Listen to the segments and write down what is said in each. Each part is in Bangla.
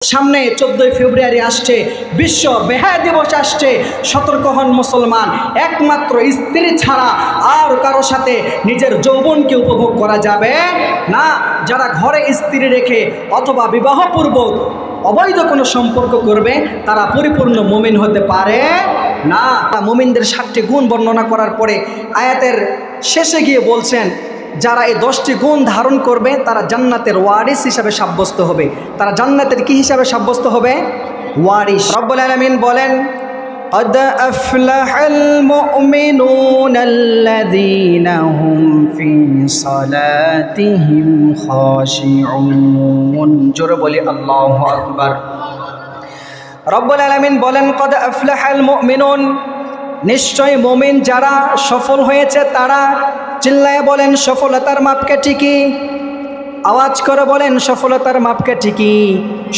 সামনে 14 ফেব্রুয়ারি আসছে, বিশ্ব বেহায়া দিবস আসছে। সতর্ক হন মুসলমান, একমাত্র স্ত্রী ছাড়া আর কারো সাথে নিজের যৌবনকে উপভোগ করা যাবে না। যারা ঘরে স্ত্রী রেখে অথবা বিবাহপূর্বক অবৈধ কোনো সম্পর্ক করবে তারা পরিপূর্ণ মুমিন হতে পারে না। মুমিনদের 7টি গুণ বর্ণনা করার পরে আয়াতের শেষে গিয়ে বলছেন, যারা এই 10টি গুণ ধারণ করবে তারা জান্নাতের ওয়ারিস হিসাবে সাব্যস্ত হবে। তারা জান্নাতের কি হিসাবে সাব্যস্ত হবে? ওয়ারিস। রব্বুল আলামিন বলেন, قد أفلح المؤمنون الذين هم في صلاتهم خاشعون। জোরে বলি আল্লাহু আকবার। রব্বুল আলামিন বলেন, قد أفلح المؤمنون, নিশ্চয় মুমিন যারা সফল হয়েছে তারা। চিল্লায় বলেন সফলতার মাপকাঠি কি? আওয়াজ করে বলেন সফলতার মাপকাঠি কি?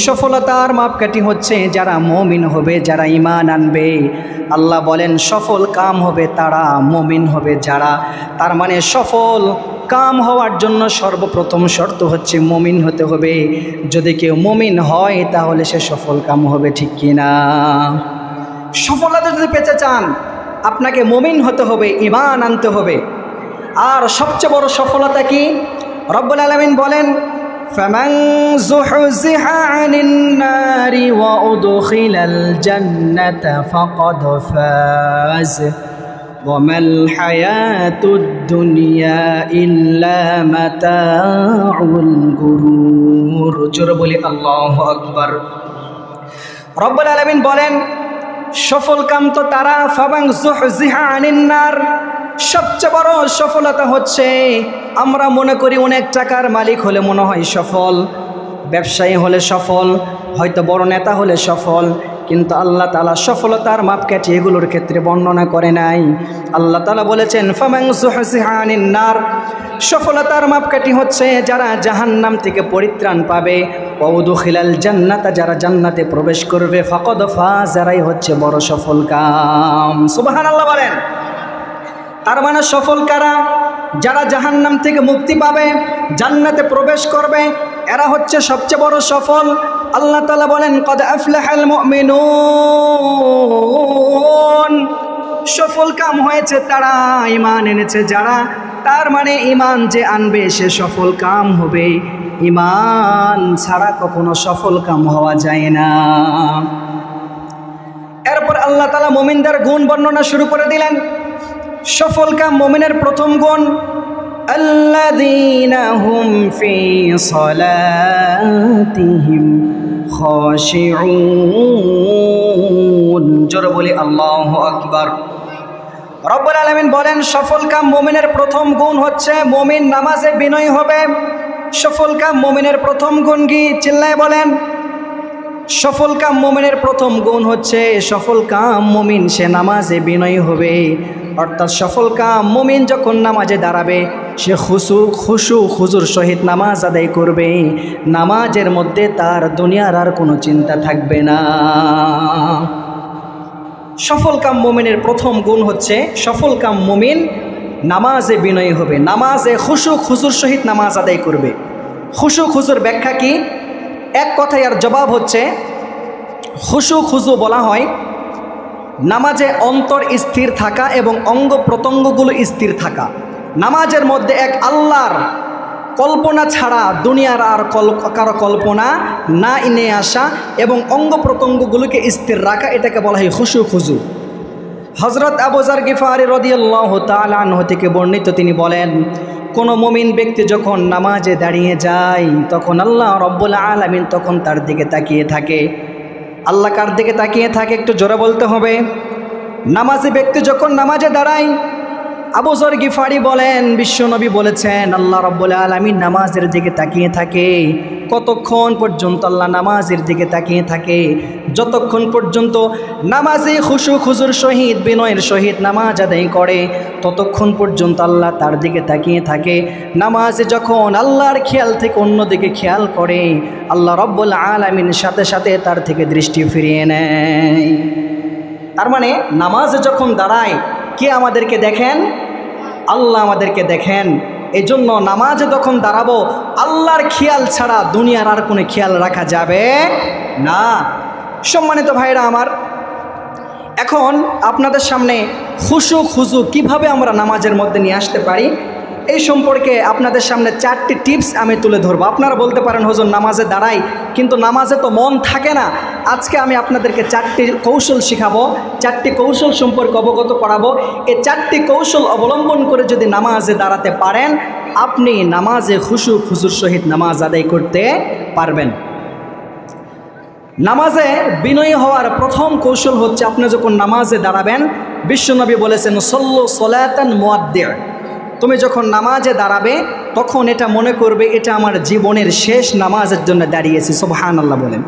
সফলতার মাপকাঠি হচ্ছে যারা মুমিন হবে, যারা ঈমান আনবে। আল্লাহ বলেন সফল কাম হবে তারা, মুমিন হবে যারা। তার মানে সফল কাম হওয়ার জন্য সর্বপ্রথম শর্ত হচ্ছে মুমিন হতে হবে। যদি কেউ মুমিন হয় তাহলে সে সফল কাম হবে, ঠিক কিনা? সফলতা যদি পেতে চান আপনাকে মুমিন হতে হবে, ঈমান আনতে হবে। আর সবচেয়ে বড় সফলতা কি? রব্বুল আলামিন বলেন, ফামান যুহযিহা আনিন নারি ওয়া উদখিলাল জান্নাতা ফাকাদ ফাজ ওয়া মাল হায়াতুদ দুনিয়া ইল্লা মাতাউল গুরুর। জোরে বলি আল্লাহু আকবার। রব্বুল আলামিন বলেন সফল কাম তো তারা, ফামান যুহযিহা আনিন নার, সবচেয়ে বড় সফলতা হচ্ছে আমরা মনে করি অনেক টাকার মালিক হলে মনে হয় সফল, ব্যবসায়ী হলে সফল, হয়তো বড় নেতা হলে সফল, কিন্তু আল্লাহ তাআলা সফলতার মাপকাঠি এগুলোর ক্ষেত্রে বর্ণনা করে নাই। আল্লাহ তাআলা বলেছেন ফামান যুহযিহা আনিন নার, সফলতার মাপকাঠি হচ্ছে যারা জাহান্নাম থেকে পরিত্রাণ পাবে, ওয়া উদখিলাল জান্নাতা, যারা জান্নাতে প্রবেশ করবে, ফাকাদ ফাজ, যারাই হচ্ছে বড় সফল কাম। সুবহানাল্লাহ বলেন। তার মানে সফল কারা? যারা জাহান্নাম থেকে মুক্তি পাবে, জান্নাতে প্রবেশ করবে, এরা হচ্ছে সবচেয়ে বড় সফল। আল্লাহ তাআলা বলেন কদ আফলাহাল মুমিনুন, সফল কাম হয়েছে তারা, ঈমান এনেছে যারা। তার মানে ঈমান যে আনবে সে সফল কাম হবে। ঈমান ছাড়া কখনো সফল কাম হওয়া যায় না। এরপর আল্লাহ তাআলা মুমিনদের গুণ বর্ণনা শুরু করে দিলেন। সফল কাম মুমিনের প্রথম গুণ, আল্লাযীনা হুম ফি সালাতিহিম খাশিউন। জোরে বলি আল্লাহু আকবার। রব্বুল আলামিন বলেন সফল কাম মুমিনের প্রথম গুণ হচ্ছে মুমিন নামাজে বিনয়ী হবে। সফল কাম মুমিনের প্রথম গুণ কি? চিল্লায় বলেন। সফল কাম মুমিনের প্রথম গুণ হচ্ছে সফল কাম মুমিন সে নামাজে বিনয়ী হবে। অর্থাৎ সফল কাম মুমিন যখন নামাজে দাঁড়াবে সে খুজুর সহিত নামাজ আদায় করবে। নামাজের মধ্যে তার দুনিয়ার আর কোনো চিন্তা থাকবে না। সফল কাম মুমিনের প্রথম গুণ হচ্ছে সফল কাম মুমিন নামাজে বিনয়ী হবে, নামাজে খুজুর সহিত নামাজ আদায় করবে। খুজুর ব্যাখ্যা কি? এক কথায় আর জবাব হচ্ছে খুজু বলা হয় নামাজে অন্তর স্থির থাকা এবং অঙ্গ প্রত্যঙ্গগুলো স্থির থাকা। নামাজের মধ্যে এক আল্লাহর কল্পনা ছাড়া দুনিয়ার আর কারো কল্পনা না এনে আসা এবং অঙ্গ প্রত্যঙ্গগুলোকে স্থির রাখা, এটাকে বলা হয় খুজু। হযরত আবু যার গিফারি রাদিয়াল্লাহু তাআলা আনহু থেকে বর্ণিত, তিনি বলেন কোনো মুমিন ব্যক্তি যখন নামাজে দাঁড়িয়ে যায় তখন আল্লাহ রব্বুল আলামিন তখন তার দিকে তাকিয়ে থাকে। আল্লাহ কার দিকে তাকিয়ে থাকে? একটু জোরে বলতে হবে। নামাজি ব্যক্তি যখন নামাজে দাঁড়ায়, আবু যর গিফারি বলেন বিশ্বনবী বলেছেন আল্লাহ রব্বুল আলামিন নামাজের দিকে তাকিয়ে থাকে। কতক্ষণ পর্যন্ত আল্লাহ নামাজের দিকে তাকিয়ে থাকে? যতক্ষণ পর্যন্ত নামাজি খুজুর সহিত বিনয়ের সহিত নামাজ আদায় করে ততক্ষণ পর্যন্ত আল্লাহ তার দিকে তাকিয়ে থাকে। নামাজে যখন আল্লাহর খেয়াল থেকে অন্যদিকে খেয়াল করে আল্লাহ রব্বুল আলামিন সাথে সাথে তার থেকে দৃষ্টি ফিরিয়ে নেয়। তার মানে নামাজে যখন দাঁড়ায় কে আমাদেরকে দেখেন? আল্লাহ আমাদেরকে দেখেন। এই জন্য নামাজে যখন দাঁড়াবো আল্লাহর খেয়াল ছাড়া দুনিয়ার আর কোনো খেয়াল রাখা যাবে না। সম্মানিত ভাইরা আমার, এখন আপনাদের সামনে খুশু খুজু কিভাবে আমরা নামাজের মধ্যে নিয়ে আসতে পারি এই সম্পর্কে আপনাদের সামনে 4টি টিপস আমি তুলে ধরবো। আপনারা বলতে পারেন হুজুর নামাজে দাঁড়াই কিন্তু নামাজে তো মন থাকে না। আজকে আমি আপনাদেরকে 4টি কৌশল শিখাবো, 4টি কৌশল সম্পর্কে অবগত করাবো। এই 4টি কৌশল অবলম্বন করে যদি নামাজে দাঁড়াতে পারেন আপনি নামাজে খুশু খুজুর সহিত নামাজ আদায় করতে পারবেন। নামাজে বিনয়ী হওয়ার প্রথম কৌশল হচ্ছে আপনি যখন নামাজে দাঁড়াবেন বিশ্বনবী বলেছেন সল্লু সলাতান মুআদ্দি', তুমি যখন নামাজে দাঁড়াবে তখন এটা মনে করবে এটা আমার জীবনের শেষ নামাজের জন্য দাঁড়িয়েছি। সুবহানাল্লাহ বলেন।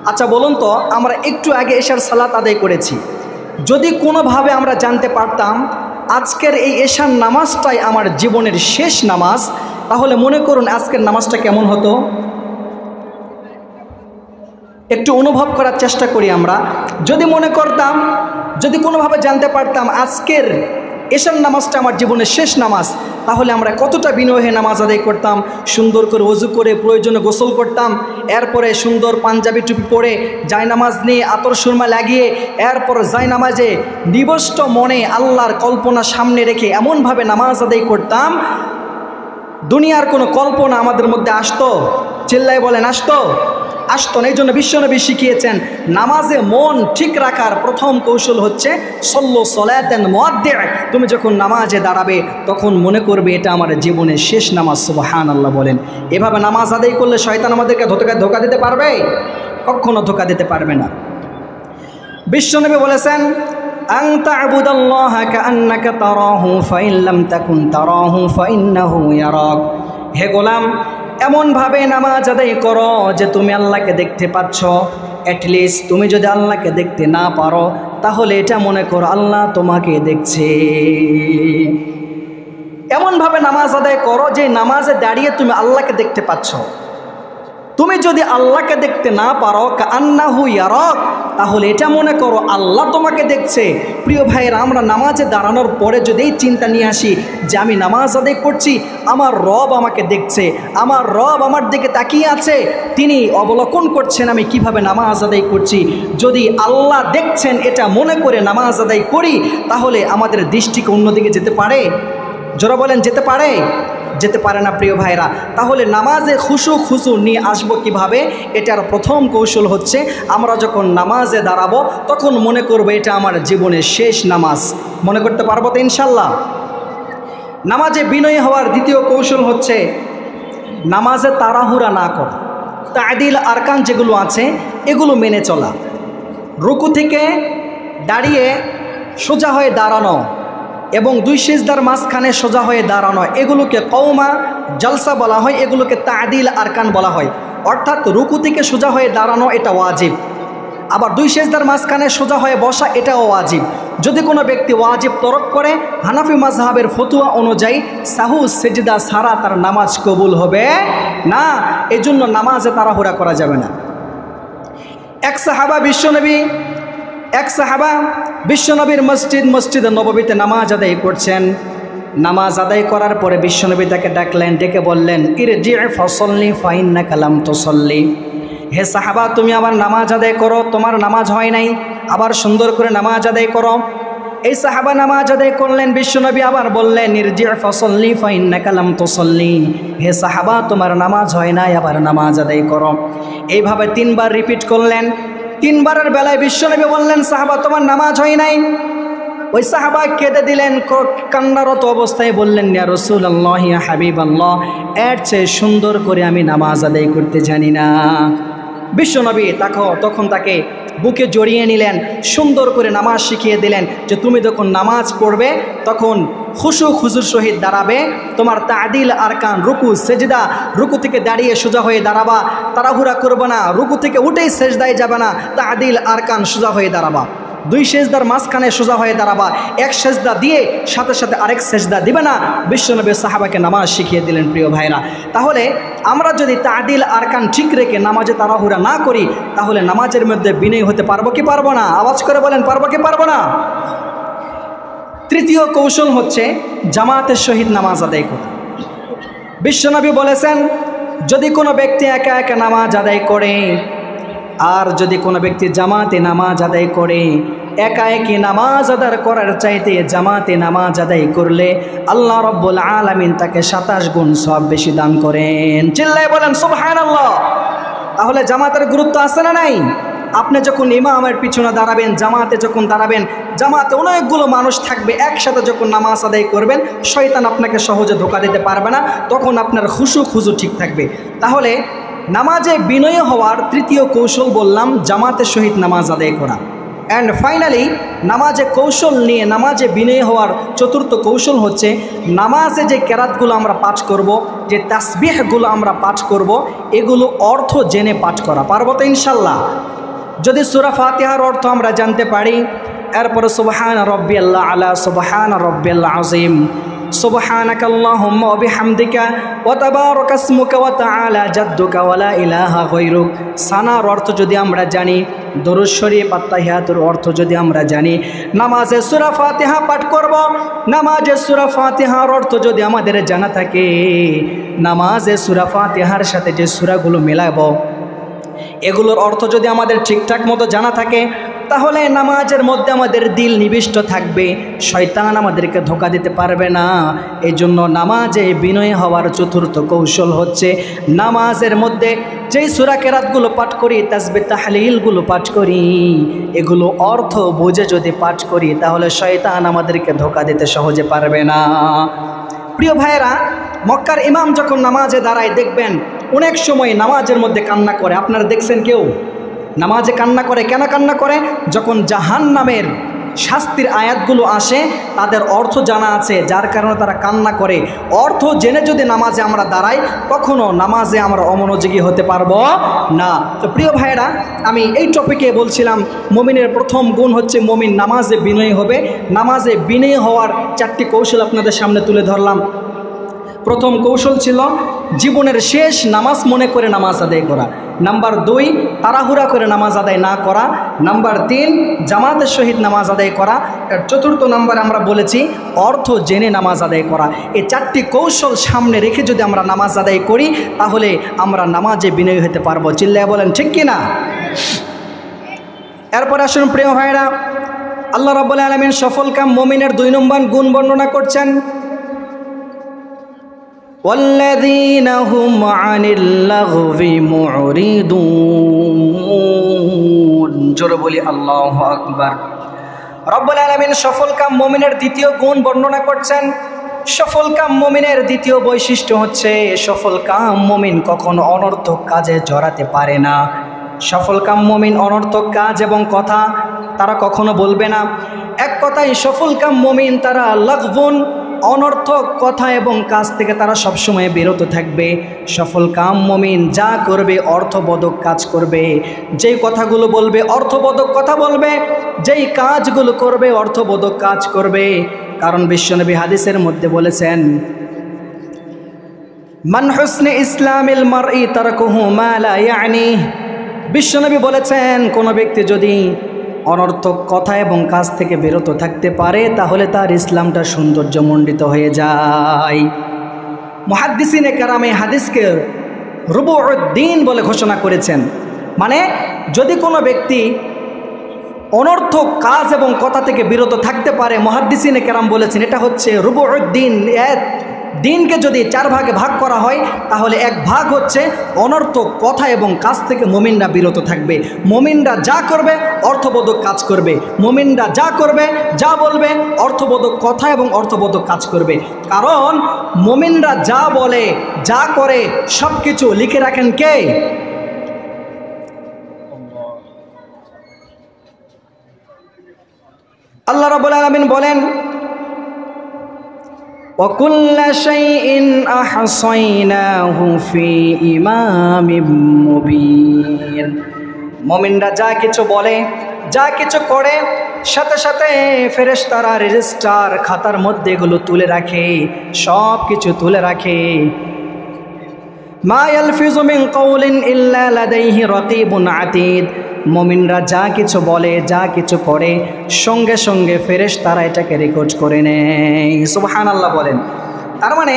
আচ্ছা বলুন তো, আমরা একটু আগে এশার সালাত আদায় করেছি, যদি কোনোভাবে আমরা জানতে পারতাম আজকের এই এশার নামাজটাই আমার জীবনের শেষ নামাজ, তাহলে মনে করুন আজকের নামাজটা কেমন হতো। একটু অনুভব করার চেষ্টা করি আমরা। যদি মনে করতাম, যদি কোনোভাবে জানতে পারতাম আজকের এশার নামাজটা আমার জীবনের শেষ নামাজ, তাহলে আমরা কতটা বিনয় হয়ে নামাজ আদায় করতাম। সুন্দর করে ওযু করে প্রয়োজনে গোসল করতাম, এরপরে সুন্দর পাঞ্জাবি টুপি পরে জায়নামাজ নিয়ে আতর সুরমা লাগিয়ে এরপর জায়নামাজে নিবষ্ট মনে আল্লাহর কল্পনা সামনে রেখে এমনভাবে নামাজ আদায় করতাম দুনিয়ার কোনো কল্পনা আমাদের মধ্যে আসতো? চিল্লায় বলেন আসতো? আসতো না। এই জন্য বিশ্বনবী শিখিয়েছেন নামাজে মন ঠিক রাখার প্রথম কৌশল হচ্ছে সল্লু সলাতান মুআদ্দি', তুমি যখন নামাজে দাঁড়াবে তখন মনে করবে এটা আমার জীবনের শেষ নামাজ। সুবহানাল্লাহ বলেন। এভাবে নামাজ আদায় করলে শয়তান আমাদেরকে ধোঁকা দিতে পারবে? কখনো ধোঁকা দিতে পারবে না। বিশ্বনবী বলেছেন আন তা'বুদাল্লাহা কাআন্নাকা তারাহু ফাইন লাম তাকুন তারাহু ফাইন্নাহু ইয়ারাক, হে গোলাম এমনভাবে নামাজ আদায় করো যে তুমি আল্লাহকে দেখতে পাচ্ছ। অ্যাটলিস্ট তুমি যদি আল্লাহকে দেখতে না পারো তাহলে এটা মনে করো আল্লাহ তোমাকে দেখছে। এমনভাবে নামাজ আদায় করো যে নামাজে দাঁড়িয়ে তুমি আল্লাহকে দেখতে পাচ্ছ। তুমি যদি আল্লাহকে দেখতে না পারো কাআন্নাহু ইয়ারাক, তাহলে এটা মনে করো আল্লাহ তোমাকে দেখছে। প্রিয় ভাইয়েরা, আমরা নামাজে দাঁড়ানোর পরে যদি এই চিন্তা নিয়ে আসি যে আমি নামাজ আদায় করছি, আমার রব আমাকে দেখছে, আমার রব আমার দিকে তাকিয়ে আছে, তিনি অবলোকন করছেন আমি কিভাবে নামাজ আদায় করছি, যদি আল্লাহ দেখছেন এটা মনে করে নামাজ আদায় করি তাহলে আমাদের দৃষ্টিকে অন্যদিকে যেতে পারে? যারা বলেন যেতে পারে? যেতে পারে না প্রিয় ভাইরা। তাহলে নামাজে খুশু খুশু নিয়ে আসবো কিভাবে? এটার প্রথম কৌশল হচ্ছে আমরা যখন নামাজে দাঁড়াবো তখন মনে করবো এটা আমার জীবনের শেষ নামাজ। মনে করতে পারবো তো ইনশাল্লাহ? নামাজে বিনয়ী হওয়ার দ্বিতীয় কৌশল হচ্ছে নামাজে তাড়াহুড়া না করা, তা'দিল আরকান যেগুলো আছে এগুলো মেনে চলা। রুকু থেকে দাঁড়িয়ে সোজা হয়ে দাঁড়ানো এবং 2 সিজদার মাঝখানে সোজা হয়ে দাঁড়ানো, এগুলোকে কওমা জলসা বলা হয়, এগুলোকে তা'দিল আরকান বলা হয়। অর্থাৎ রুকু থেকে সোজা হয়ে দাঁড়ানো এটা ওয়াজিব, আবার 2 সিজদার মাঝখানে সোজা হয়ে বসা এটাও ওয়াজিব। যদি কোনো ব্যক্তি ওয়াজিব তরক করে হানাফি মাযহাবের ফতোয়া অনুযায়ী সাহু সিজদা ছাড়া তার নামাজ কবুল হবে না। এজন্য নামাজে তাড়াহুড়া করা যাবে না। এক সাহাবা বিশ্বনবীর মসজিদে নববীতে নামাজ আদায় করছেন। নামাজ আদায় করার পরে বিশ্বনবী তাকে ডাকলেন, ডেকে বললেন ইরজি' ফাসাল্লি ফাইন্নাকা লাম তুসাল্লি, হে সাহাবা তুমি আবার নামাজ আদায় করো, তোমার নামাজ হয় নাই, আবার সুন্দর করে নামাজ আদায় করো। এই সাহাবা নামাজ আদায় করলেন, বিশ্বনবী আবার বললেন ইরজি' ফাসাল্লি ফাইন্নাকা লাম তুসাল্লি, হে সাহাবা তোমার নামাজ হয় নাই, আবার নামাজ আদায় করো। এইভাবে 3 বার রিপিট করলেন। 3 বারের বেলায় বিশ্বনবী বললেন সাহাবা তোমার নামাজ হয় নাই। ওই সাহাবা কেঁদে দিলেন, কান্নারত অবস্থায় বললেন ইয়া রাসূলুল্লাহ ইয়া হাবিবাল্লাহ, এর চেয়ে সুন্দর করে আমি নামাজ আদায় করতে জানি না। বিশ্বনবী তখন তাকে বুকে জড়িয়ে নিলেন, সুন্দর করে নামাজ শিখিয়ে দিলেন যে তুমি যখন নামাজ পড়বে তখন খুশু খুজুর সহিত দাঁড়াবে, তোমার তা'দিল আরকান রুকু সেজদা, রুকু থেকে দাঁড়িয়ে সোজা হয়ে দাঁড়াবা, তাড়াহুড়া করবে না, রুকু থেকে উঠেই সেজদায় যাবে না, তা'দিল আরকান সোজা হয়ে দাঁড়াবা, 2 সেজদার মাঝখানে সোজা হয়ে দাঁড়াবা, এক সেজদা দিয়ে সাথে সাথে আরেক সেজদা দিবে না। বিশ্বনবী সাহাবাকে নামাজ শিখিয়ে দিলেন। প্রিয় ভাইরা, তাহলে আমরা যদি তা'দিল আরকান ঠিক রেখে নামাজে তাড়াহুড়া না করি তাহলে নামাজের মধ্যে বিনয়ী হতে পারবো কি পারবো না? আওয়াজ করে বলেন পারবো কি পারবো না? তৃতীয় কৌশল হচ্ছে জামাতের সহিত নামাজ আদায় করা। বিশ্বনবী বলেছেন, যদি কোনো ব্যক্তি একা একা নামাজ আদায় করে আর যদি কোনো ব্যক্তি জামাতে নামাজ আদায় করে, একা একই নামাজ আদায় করার চাইতে জামাতে নামাজ আদায় করলে আল্লাহ রাব্বুল আলামিন তাকে 27 গুণ সওয়াব বেশি দান করেন। চিল্লায় বলেন সুবহানাল্লাহ। তাহলে জামাতের গুরুত্ব আছে না নাই? আপনি যখন ইমামের পিছনে দাঁড়াবেন, জামাতে যখন দাঁড়াবেন, জামাতে অনেকগুলো মানুষ থাকবে, একসাথে যখন নামাজ আদায় করবেন শয়তান আপনাকে সহজে ধোঁকা দিতে পারবে না, তখন আপনার খুশু ঠিক থাকবে। তাহলে নামাজে বিনয়ী হওয়ার তৃতীয় কৌশল বললাম জামাতের সহিত নামাজ আদায় করা। অ্যান্ড ফাইনালি নামাজে কৌশল নিয়ে নামাজে বিনয়ী হওয়ার চতুর্থ কৌশল হচ্ছে নামাজে যে কেরাতগুলো আমরা পাঠ করব, যে তাসবিহগুলো আমরা পাঠ করব, এগুলো অর্থ জেনে পাঠ করা। পারবো তো ইনশাল্লাহ? যদি সূরা ফাতিহার অর্থ আমরা জানতে পারি, এরপরে সুবহান রাব্বিয়াল আলা, সুবহান রাব্বিয়াল আযীম, সুবহানাকাল্লাহুম্মা ওয়া বিহামদিকা ওয়া তাবারাকা ইসমুকা ওয়া তাআলা জাদ্দুকা ওয়া লা ইলাহা গায়রুক, সানার অর্থ যদি আমরা জানি, দরুদ শরীফ আত্তাহিয়াতুর অর্থ যদি আমরা জানি, নামাজে সূরা ফাতিহা পাঠ করব। নামাজে সূরা ফাতিহার অর্থ যদি আমাদের জানা থাকে, নামাজে সূরা ফাতিহার সাথে যে সূরাগুলো মেলাবো এগুলোর অর্থ যদি আমাদের ঠিকঠাক মতো জানা থাকে, তাহলে নামাজের মধ্যে আমাদের দিল নিবিষ্ট থাকবে, শয়তান আমাদেরকে ধোঁকা দিতে পারবে না। এই জন্য নামাজে বিনয়ী হওয়ার চতুর্থ কৌশল হচ্ছে নামাজের মধ্যে যেই সূরা কেরাতগুলো পাঠ করি, তাসবিহ তাহলিলগুলো পাঠ করি, এগুলো অর্থ বুঝে যদি পাঠ করি তাহলে শয়তান আমাদেরকে ধোঁকা দিতে সহজে পারবে না। প্রিয় ভাইয়েরা, মক্কার ইমাম যখন নামাজে দাঁড়ায় দেখবেন অনেক সময় নামাজের মধ্যে কান্না করে। আপনারা দেখছেন কেউ নামাজে কান্না করে? কেন কান্না করে? যখন জাহান্নামের শাস্তির আয়াতগুলো আসে তাদের অর্থ জানা আছে, যার কারণে তারা কান্না করে। অর্থ জেনে যদি নামাজে আমরা দাঁড়াই, কখনো নামাজে আমরা অমনোযোগী হতে পারবো না। তো প্রিয় ভাইয়েরা, আমি এই টপিকে বলছিলাম মুমিনের প্রথম গুণ হচ্ছে মুমিন নামাজে বিনয়ী হবে। নামাজে বিনয়ী হওয়ার 4টি কৌশল আপনাদের সামনে তুলে ধরলাম। প্রথম কৌশল ছিল জীবনের শেষ নামাজ মনে করে নামাজ আদায় করা। নাম্বার 2, তাড়াহুড়া করে নামাজ আদায় না করা। নাম্বার 3, জামাতের সহিত নামাজ আদায় করা। আর চতুর্থ নাম্বার আমরা বলেছি অর্থ জেনে নামাজ আদায় করা। এই 4টি কৌশল সামনে রেখে যদি আমরা নামাজ আদায় করি তাহলে আমরা নামাজে বিনয়ী হতে পারবো। চিল্লায় বলেন ঠিক কিনা? এরপর আসুন প্রিয় ভাইরা, আল্লাহ রাব্বুল আলামিন সফলকাম মুমিনের 2 নম্বর গুণ বর্ণনা করছেন, والذين هم عن اللغو معرضون। জোরে বলি আল্লাহু আকবার। রব্বুল আলামিন সফলকাম মুমিনের দ্বিতীয় গুণ বর্ণনা করছেন। সফলকাম মুমিনের দ্বিতীয় বৈশিষ্ট্য হচ্ছে সফলকাম মুমিন কখনো অনর্থক কাজে জড়াতে পারে না। সফলকাম মুমিন অনর্থক কাজ এবং কথা তারা কখনো বলবে না। এক কথায় সফলকাম মুমিন তারা লাগবুন, অনর্থক কথা এবং কাজ থেকে তারা সবসময় বিরত থাকবে। সফলকাম মুমিন যা করবে অর্থবোধক কাজ করবে, যেই কথাগুলো বলবে অর্থবোধক কথা বলবে, যেই কাজগুলো করবে অর্থবোধক কাজ করবে। কারণ বিশ্বনবী হাদিসের মধ্যে বলেছেন, মান হুসনে ইসলামিল মারই তারকুহু মা লা ইয়ানি। বিশ্বনবী বলেছেন কোন ব্যক্তি যদি অনর্থক কথা এবং কাজ থেকে বিরত থাকতে পারে তাহলে তার ইসলামটা সৌন্দর্যমণ্ডিত হয়ে যায়। মুহাদ্দিসিনে কেরাম এই হাদিসকে রুবুউদ্দিন বলে ঘোষণা করেছেন। মানে যদি কোনো ব্যক্তি অনর্থক কাজ এবং কথা থেকে বিরত থাকতে পারে, মুহাদ্দিসিনে কেরাম বলেছেন এটা হচ্ছে রুবুউদ্দিন। দিনকে যদি 4 ভাগে ভাগ করা হয় তাহলে 1 ভাগ হচ্ছে অনর্থক কথা এবং কাজ থেকে মুমিনরা বিরত থাকবে। মুমিনরা যা করবে অর্থবোধক কাজ করবে, মুমিনরা যা করবে যা বলবে অর্থবোধক কথা এবং অর্থবোধক কাজ করবে। কারণ মুমিনরা যা বলে যা করে সব কিছু লিখে রাখেন কে? আল্লাহ রাব্বুল আলামিন বলেন, وَكُلَّ شَيْءٍ أَحْصَيْنَاهُ فِي إِمَامٍ مُبِينٍ। মুমিনরা যা কিছু বলে যা কিছু করে সাথে সাথে ফেরেশতারা রেজিস্টার খাতার মধ্যে এগুলো তুলে রাখে, সব কিছু তুলে রাখে। মা ইয়ালফিজু মিন কাওলিন ইল্লা লাদাইহি রাকিবুন আতীদ। মুমিনরা যা কিছু বলে যা কিছু করে সঙ্গে সঙ্গে ফেরেশতারা এটাকে রেকর্ড করে নেয়। সুবহানাল্লাহ বলেন। তার মানে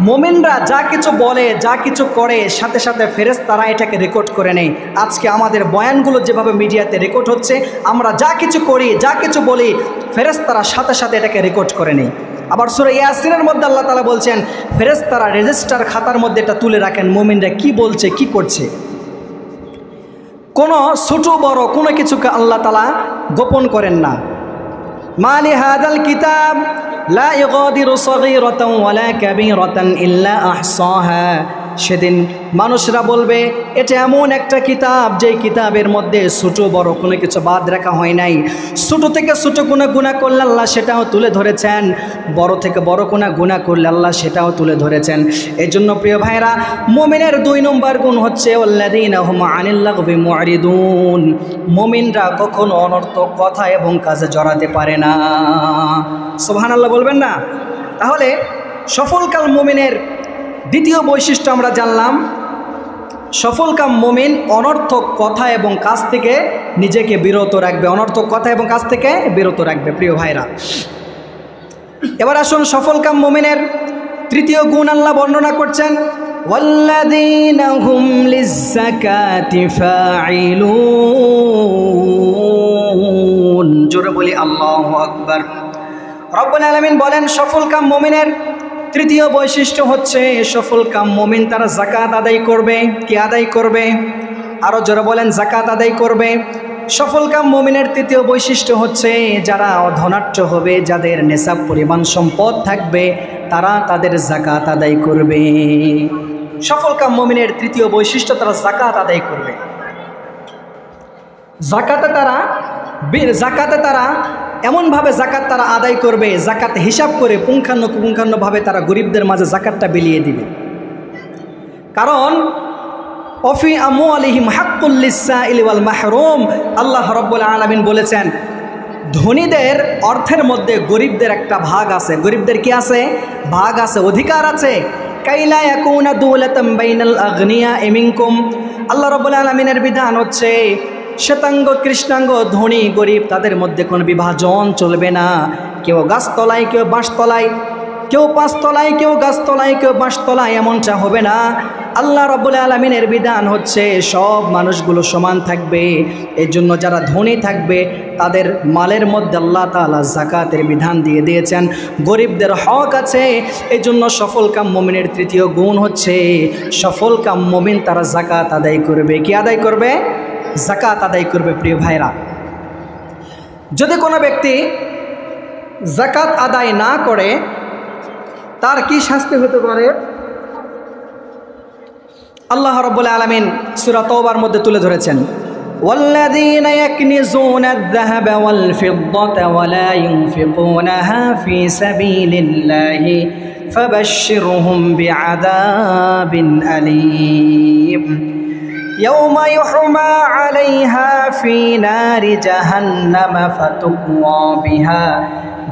মুমিনরা যা কিছু বলে, যা কিছু করে, সাথে সাথে ফেরেশতারা এটাকে রেকর্ড করে নেয়। আজকে আমাদের বয়ানগুলো যেভাবে মিডিয়াতে রেকর্ড হচ্ছে, আমরা যা কিছু করি, যা কিছু বলি, ফেরেশতারা সাথে সাথে এটাকে রেকর্ড করে নেয়। আবার সূরা ইয়াসিনের মধ্যে আল্লাহ তাআলা বলছেন, ফেরেশতারা রেজিস্টার খাতার মধ্যে এটা তুলে রাখেন মুমিনরা কি বলছে, কি করছে। কোনো ছোট বড় কোনো কিছুকে আল্লাহ তাআলা গোপন করেন না। মালি হাদাল কিতাব লা ইগাদিরু সগীরাতান ওয়ালা কাবীরাতান ইল্লা আহসাহা। সেদিন মানুষরা বলবে, এটা এমন একটা কিতাব যে কিতাবের মধ্যে ছোট বড় কোনো কিছু বাদ রাখা হয় নাই। ছোট থেকে ছোট কোনো গুনাহ করলে আল্লাহ সেটাও তুলে ধরেছেন, বড় থেকে বড় কোনো গুনাহ করলে আল্লাহ সেটাও তুলে ধরেছেন। এই জন্য প্রিয় ভাইরা, মুমিনের 2 নম্বর গুণ হচ্ছে ওয়াল্লাযীনা হুম আনিল লাগবি মুরিদুন। মুমিনরা কখনো অনর্থক কথা এবং কাজে জড়াতে পারে না। সুবহানাল্লাহ বলবেন না? তাহলে সফলকাম মুমিনের দ্বিতীয় বৈশিষ্ট্য আমরা জানলাম, সফলকাম মুমিন অনর্থক কথা এবং কাজ থেকে নিজেকে বিরত রাখবে, অনর্থক কথা এবং কাজ থেকে বিরত রাখবে। প্রিয় ভাইরা, এবার আসুন সফলকাম মুমিনের তৃতীয় গুণ আল্লাহ বর্ণনা করছেন, ওয়াল্লাযীনা হুম লিয-যাকাতি ফাঈলুন। জোরে বলি আল্লাহু আকবার। রব্বুল আলামিন বলেন, সফলকাম মুমিনের তৃতীয় বৈশিষ্ট্য হচ্ছে সফলকাম মুমিন তারা যাকাত আদায় করবে। কি আদায় করবে? আরও জোরে বলেন, যাকাত আদায় করবে। সফলকাম মুমিনের তৃতীয় বৈশিষ্ট্য হচ্ছে যারা ধনাঢ্য হবে, যাদের নেশাব পরিমাণ সম্পদ থাকবে, তারা তাদের যাকাত আদায় করবে। সফলকাম মুমিনের তৃতীয় বৈশিষ্ট্য তারা যাকাত আদায় করবে। যাকাতে তারা এমনভাবে যাকাত তারা আদায় করবে, যাকাত হিসাব করে পুঙ্খানুপুঙ্খানুভাবে তারা গরিবদের মাঝে যাকাতটা বিলিয়ে দিবে। কারণ অফি আমওয়ালিহিম হাক্কুল লিস-সাইলি ওয়াল মাহরুম, আল্লাহ রাব্বুল আলামিন বলেছেন, ধনীদের অর্থের মধ্যে গরিবদের একটা ভাগ আছে। গরিবদের কি আছে? ভাগ আছে, অধিকার আছে। কাইলা ইয়াকুনা দুলাতাম বাইনাল আগনিয়া মিনকুম, আল্লাহ রাব্বুল আলামিনের বিধান হচ্ছে শ্বেতাঙ্গ কৃষ্ণাঙ্গ, ধনী গরিব তাদের মধ্যে কোনো বিভাজন চলবে না। কেউ গাছতলায়, কেউ বাঁশতলায়, কেউ পাঁচতলায়, কেউ গাছতলায়, কেউ বাঁশতলায়, এমনটা হবে না। আল্লাহ রাব্বুল আলামিনের বিধান হচ্ছে সব মানুষগুলো সমান থাকবে। এই জন্য যারা ধনী থাকবে তাদের মালের মধ্যে আল্লাহ তাআলা যাকাতের বিধান দিয়ে দিয়েছেন। গরিবদের হক আছে। এই জন্য সফলকাম মুমিনের তৃতীয় গুণ হচ্ছে সফলকাম মুমিন তারা যাকাত আদায় করবে। কি আদায় করবে? যাকাত আদায় করবে। প্রিয় ভাইরা, যদি কোনো ব্যক্তি যাকাত আদায় না করে তার কি শাস্তি হতে পারে? আল্লাহ রাব্বুল আলামিন সূরা তাওবার মধ্যে তুলে ধরেছেন, ওয়াল্লাযীনা ইয়াকনিজুনা আয-যাহাবা ওয়াল ফিদ্দাতা ওয়া লা ইউনফিকুনাহা ফী সাবিলিল্লাহি ফাবাশশিরহুম বিআযাবিন আলীম يوم يحمى عليها في نار جهنم فتقوى بها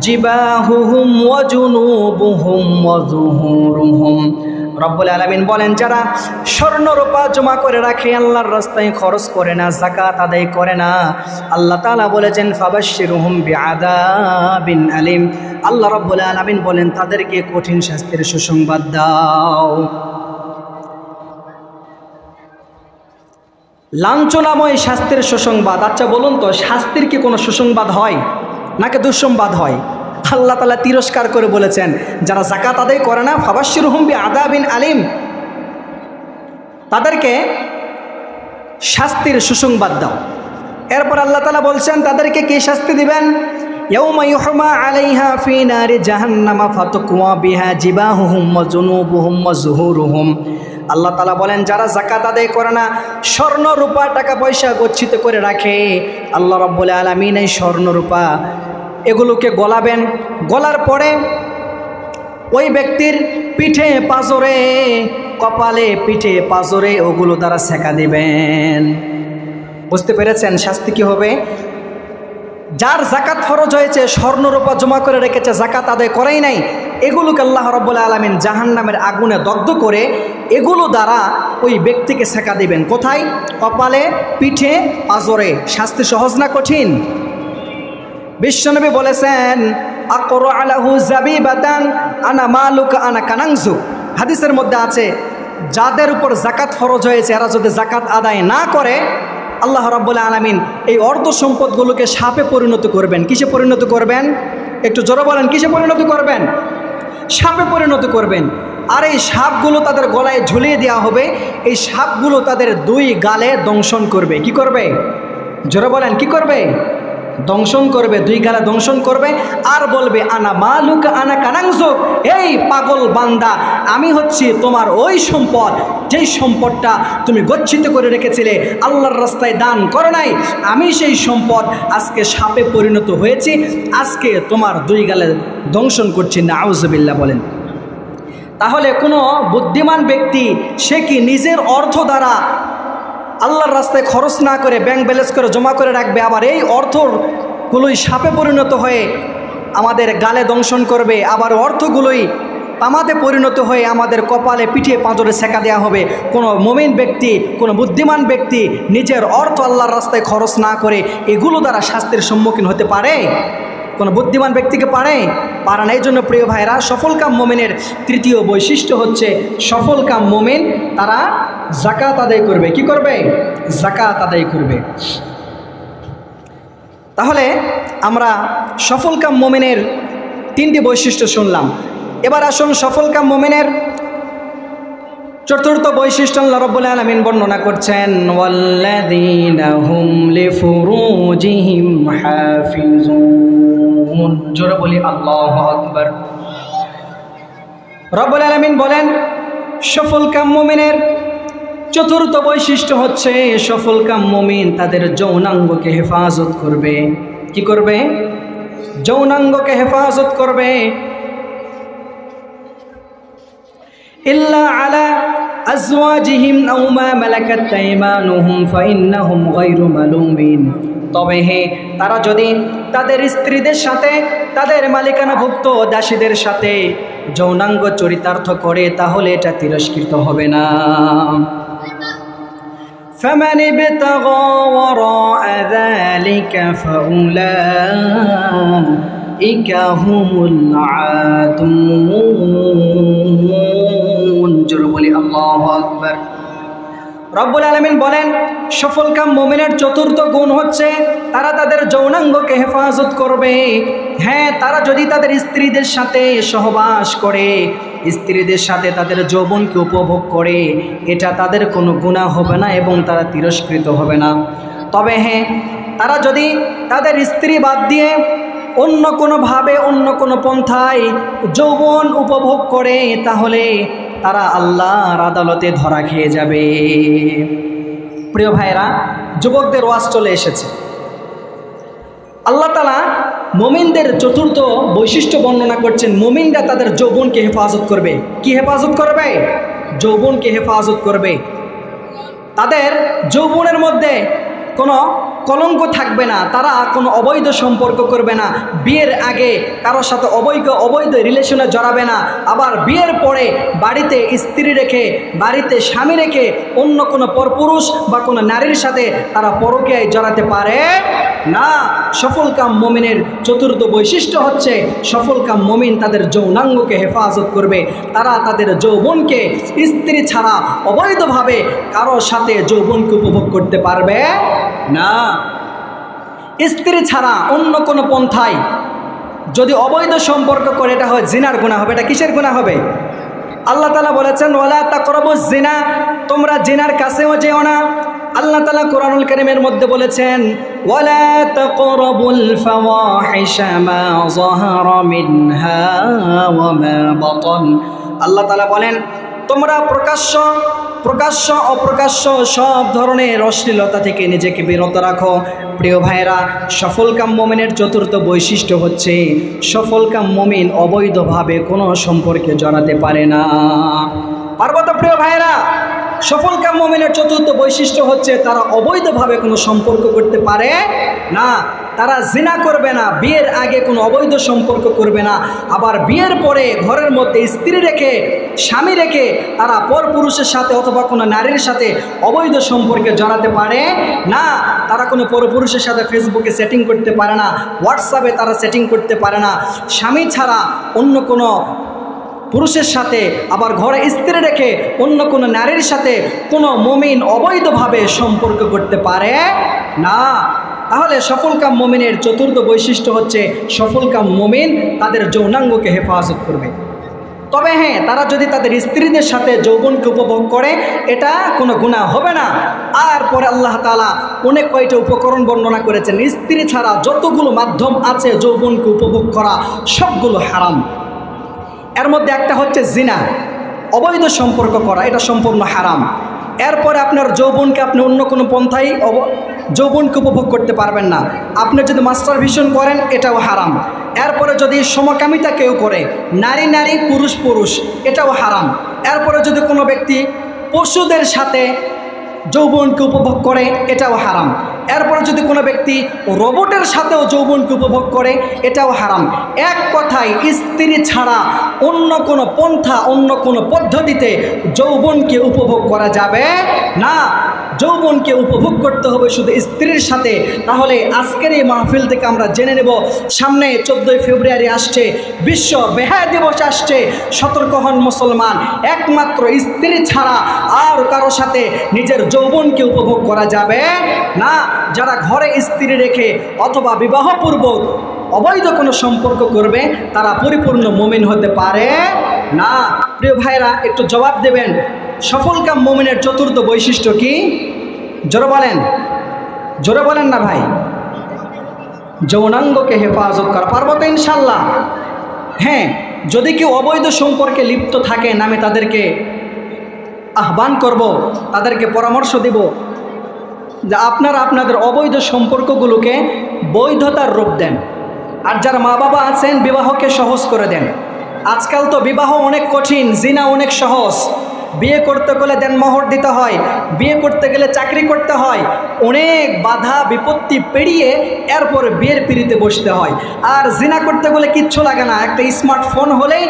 جباههم وجنوبهم وظهورهم। রব্বুল আলামিন বলেন, যারা স্বর্ণ রূপা জমা করে রাখে, আল্লাহর রাস্তায় খরচ করে না, যাকাত আদায় করে না, আল্লাহ তাআলা বলেছেন ফাবাশশিরহুম বিআযাবিন আলীম। আল্লাহ রব্বুল আলামিন বলেন তাদেরকে কঠিন শাস্তির সুসংবাদ দাও। লাঞ্ছনাময় শাস্তির সুসংবাদ। আচ্ছা বলুন তো, শাস্তির কি কোনো সুসংবাদ হয় নাকি দুঃসংবাদ হয়? আল্লাহ তাআলা তিরস্কার করে বলেছেন, যারা যাকাত আদায় করে না ফাবাশশিরহুম বিআযাবিন আলীম, তাদেরকে শাস্তির সুসংবাদ দাও। এরপর আল্লাহ তাআলা বলছেন তাদেরকে কি শাস্তি দিবেন? ইয়াউমা ইউহমা আলাইহা ফি নারি জাহান্নামা ফাতুকওয়া বিহা জিবাহুহুম ওয়া জুনুবুহুম ওয়া যুহুরুহুম। আল্লাহ তাআলা বলেন, যারা যাকাত আদায় করে না, স্বর্ণ রূপা টাকা পয়সা গচ্ছিত করে রাখে, আল্লাহ রাব্বুল আলামিন এই স্বর্ণ রূপা এগুলোকে গলাবেন। গলার পরে ওই ব্যক্তির পিঠে পাঁজরে, কপালে, পিঠে পাঁজরে ওগুলো দ্বারা সেকা দিবেন। বুঝতে পেরেছেন শাস্তি কি হবে? যার যাকাত ফরজ হয়েছে, স্বর্ণ রূপা জমা করে রেখেছে, যাকাত আদায় করেই নাই, এগুলোকে আল্লাহ রাব্বুল আলামিন জাহান্নামের আগুনে দগ্ধ করে এগুলো দ্বারা ওই ব্যক্তিকে সেকা দিবেন। কোথায়? কপালে, পিঠে, পাঁজরে। শাস্তি সহজ না কঠিন? বিশ্বনবী বলেছেন, আকর আলাহু জাবিবাতান আনা মালুকা আনা কানাংজু। হাদিসের মধ্যে আছে, যাদের উপর জাকাত ফরজ হয়েছে এরা যদি জাকাত আদায় না করে, আল্লাহ রাব্বুল আলামিন এই অর্থ সম্পদগুলোকে সাপে পরিণত করবেন। কিসে পরিণত করবেন? একটু জোরে বলেন, কিসে পরিণত করবেন? সাপে পরিণত করবেন। আর এই সাপগুলো তাদের গলায় ঝুলিয়ে দেওয়া হবে। এই সাপগুলো তাদের দুই গালে দংশন করবে। কি করবে? জোরে বলেন, কি করবে? দংশন করবে, দুই গালে দংশন করবে। আর বলবে, আনা মালুক আনা কানাংসুক, এই পাগল বান্দা, আমি হচ্ছি তোমার ওই সম্পদ, যেই সম্পদটা তুমি গচ্ছিত করে রেখেছিলে, আল্লাহর রাস্তায় দান করো নাই, আমি সেই সম্পদ আজকে সাপে পরিণত হয়েছি, আজকে তোমার দুই গালে দংশন করছি। নাউজুবিল্লাহ বলেন। তাহলে কোনো বুদ্ধিমান ব্যক্তি সে কি নিজের অর্থ দ্বারা আল্লাহর রাস্তায় খরচ না করে ব্যাংক ব্যালেন্স করে জমা করে রাখবে, আবার এই অর্থগুলোই সাপে পরিণত হয়ে আমাদের গালে দংশন করবে, আবার অর্থগুলোই তামাতে পরিণত হয়ে আমাদের কপালে পিঠে পাঁজরে সেকা দেওয়া হবে? কোনো মুমিন ব্যক্তি, কোনো বুদ্ধিমান ব্যক্তি নিজের অর্থ আল্লাহর রাস্তায় খরচ না করে এগুলো দ্বারা শাস্তির সম্মুখীন হতে পারে? কোনো বুদ্ধিমান ব্যক্তিকে পারে না। এই জন্য প্রিয় ভাইরা, সফলকাম মুমিনের তৃতীয় বৈশিষ্ট্য হচ্ছে সফলকাম মুমিন তারা যাকাত আদায় করবে। কি করবে? যাকাত আদায় করবে। তাহলে আমরা সফলকাম মুমিনের তিনটি বৈশিষ্ট্য শুনলাম। এবার আসুন সফলকাম মুমিনের চতুর্থ বৈশিষ্ট্য আল্লাহ রাব্বুল আলামিন বর্ণনা করছেন, ওয়াল্লাযীনা হুম লিফুরুজিহিম হাফিজুন। জোরে বলি আল্লাহু আকবার। রাব্বুল আলামিন বলেন সফলকাম মুমিনের চতুর্থ বৈশিষ্ট্য হচ্ছে সফলকাম মুমিন তাদের যৌনাঙ্গকে হেফাজত করবে। কি করবে? যৌনাঙ্গকে হেফাজত করবে। ইল্লা আলা আজওয়াজিহিম আও মা মালাকাত আইমানুহুম ফাইন্নাহুম গায়রু মালুমিন। তবে হে, তারা যদি তাদের স্ত্রীদের সাথে, তাদের মালিকানাভুক্ত দাসীদের সাথে যৌনাঙ্গ চরিতার্থ করে তাহলে এটা তিরস্কৃত হবে না। فمن ابتغى وراء ذلك فأولئك هم العادون। জোরে বলি আল্লাহু আকবার। রব্বুল আলামিন বলেন সফলকাম মুমিনের চতুর্থ গুণ হচ্ছে তারা তাদের যৌনাঙ্গকে হেফাজত করবে। হ্যাঁ, তারা যদি তাদের স্ত্রীদের সাথে সহবাস করে, স্ত্রীদের সাথে তাদের যৌবনকে উপভোগ করে, এটা তাদের কোনো গুনাহ হবে না এবং তারা তিরস্কৃত হবে না। তবে হ্যাঁ, তারা যদি তাদের স্ত্রী বাদ দিয়ে অন্য কোনোভাবে, অন্য কোনো পন্থায় যৌবন উপভোগ করে তাহলে তারা আল্লাহর আদালতে ধরা খেয়ে যাবে। প্রিয় ভাইরা, যুবকদের ওয়াজ চলে এসেছে। আল্লাহ তাআলা মুমিনদের চতুর্থ বৈশিষ্ট্য বর্ণনা করছেন, মুমিনরা তাদের যৌবনকে হেফাজত করবে। কি হেফাজত করবে? যৌবনকে হেফাজত করবে। তাদের যৌবনের মধ্যে কোনো কলঙ্ক থাকবে না, তারা কোনো অবৈধ সম্পর্ক করবে না, বিয়ের আগে কারোর সাথে অবৈধ রিলেশনে জড়াবে না, আবার বিয়ের পরে বাড়িতে স্ত্রী রেখে, বাড়িতে স্বামী রেখে অন্য কোনো পরপুরুষ বা কোনো নারীর সাথে তারা পরকীয়ায় জড়াতে পারে না। সফলকাম মুমিনের চতুর্থ বৈশিষ্ট্য হচ্ছে সফলকাম মুমিন তাদের যৌনাঙ্গকে হেফাজত করবে। তারা তাদের যৌবনকে স্ত্রী ছাড়া অবৈধভাবে কারোর সাথে যৌবনকে উপভোগ করতে পারবে না। স্ত্রী ছাড়া অন্য কোনো পন্থায় যদি অবৈধ সম্পর্ক করে এটা হয় জিনার গুনাহ হবে। এটা কিসের গুনাহ হবে? আল্লাহ তাআলা বলেছেন ওয়ালা তাকরাবুজ জিনা, তোমরা জিনার কাছেও যেও না। আল্লাহ তাআলা কোরআনুল কারীমের মধ্যে বলেছেন ওয়ালা তাকরাবুল ফাওয়াহিশা মা যাহারা মিনহা ওয়া মা বাতান। আল্লাহ তাআলা বলেন তোমরা প্রকাশ্য অপ্রকাশ্য সব ধরনের অশ্লীলতা থেকে নিজেকে বিরত রাখো। প্রিয় ভাইরা, সফলকাম মুমিনের চতুর্থ বৈশিষ্ট্য হচ্ছে সফলকাম মুমিন অবৈধভাবে কোনো সম্পর্কে জড়াতে পারে না। পারবো তো প্রিয় ভাইরা? সফলকাম মুমিনের চতুর্থ বৈশিষ্ট্য হচ্ছে তারা অবৈধভাবে কোনো সম্পর্ক করতে পারে না। তারা জিনা করবে না, বিয়ের আগে কোনো অবৈধ সম্পর্ক করবে না, আবার বিয়ের পরে ঘরের মধ্যে স্ত্রী রেখে, স্বামী রেখে তারা পরপুরুষের সাথে অথবা কোনো নারীর সাথে অবৈধ সম্পর্কে জড়াতে পারে না। তারা কোনো পরপুরুষের সাথে ফেসবুকে সেটিং করতে পারে না, হোয়াটসঅ্যাপে তারা সেটিং করতে পারে না। স্বামী ছাড়া অন্য কোনো পুরুষের সাথে, আবার ঘরে স্ত্রী রেখে অন্য কোনো নারীর সাথে কোনো মুমিন অবৈধভাবে সম্পর্ক করতে পারে না। তাহলে সফলকাম মুমিনের চতুর্থ বৈশিষ্ট্য হচ্ছে সফলকাম মুমিন তাদের যৌনাঙ্গকে হেফাজত করবে। তবে হ্যাঁ, তারা যদি তাদের স্ত্রীদের সাথে যৌবনকে উপভোগ করে এটা কোনো গুনাহ হবে না। আর পরে আল্লাহ তাআলা অনেক কয়টা উপকরণ বর্ণনা করেছেন। স্ত্রী ছাড়া যতগুলো মাধ্যম আছে যৌবনকে উপভোগ করা সবগুলো হারাম। এর মধ্যে একটা হচ্ছে জিনা, অবৈধ সম্পর্ক করা, এটা সম্পূর্ণ হারাম। এরপরে আপনার যৌবনকে আপনি অন্য কোনো পন্থায় যৌবনকে উপভোগ করতে পারবেন না। আপনি যদি মাস্টারবেশন করেন এটাও হারাম। এরপরে যদি সমকামিতা কেউ করে, নারী নারী পুরুষ পুরুষ, এটাও হারাম। এরপরে যদি কোনো ব্যক্তি পশুদের সাথে যৌবনকে উপভোগ করে এটাও হারাম। এরপরে যদি কোনো ব্যক্তি রোবটের সাথেও যৌবনকে উপভোগ করে এটাও হারাম। এক কথায় স্ত্রী ছাড়া অন্য কোনো পন্থা, অন্য কোনো পদ্ধতিতে যৌবনকে উপভোগ করা যাবে না। যৌবনকে উপভোগ করতে হবে শুধু স্ত্রীর সাথে। তাহলে আজকের এই মাহফিল থেকে আমরা জেনে নেব, সামনে 14ই ফেব্রুয়ারি আসছে, বিশ্ব বেহায়া দিবস আসছে। সতর্ক হন মুসলমান, একমাত্র স্ত্রী ছাড়া আর কারো সাথে নিজের যৌবনকে উপভোগ করা যাবে না। যারা ঘরে স্ত্রী রেখে অথবা বিবাহপূর্বক অবৈধ কোনো সম্পর্ক করবে তারা পরিপূর্ণ মুমিন হতে পারে না। প্রিয় ভাইরা, একটু জবাব দেবেন, সফলকাম মুমিনের চতুর্থ বৈশিষ্ট্য কি? জোরে বলেন, জোরে বলেন না ভাই। যৌনাঙ্গকে হেফাজত করা। পারবো তো ইনশাল্লাহ? হ্যাঁ, যদি কেউ অবৈধ সম্পর্কে লিপ্ত থাকেন আমি তাদেরকে আহ্বান করব, তাদেরকে পরামর্শ দিব যে আপনারা আপনাদের অবৈধ সম্পর্কগুলোকে বৈধতার রূপ দেন। আর যারা মা বাবা আছেন বিবাহকে সহজ করে দেন। আজকাল তো বিবাহ অনেক কঠিন, জিনা অনেক সহজ। বিয়ে করতে গেলে দেনমোহর দিতে হয়, বিয়ে করতে গেলে চাকরি করতে হয়, অনেক বাধা বিপত্তি পেরিয়ে এরপর বিয়ের পিড়িতে বসতে হয়। আর জিনা করতে গেলে কিচ্ছু লাগে না, একটা স্মার্টফোন হলেই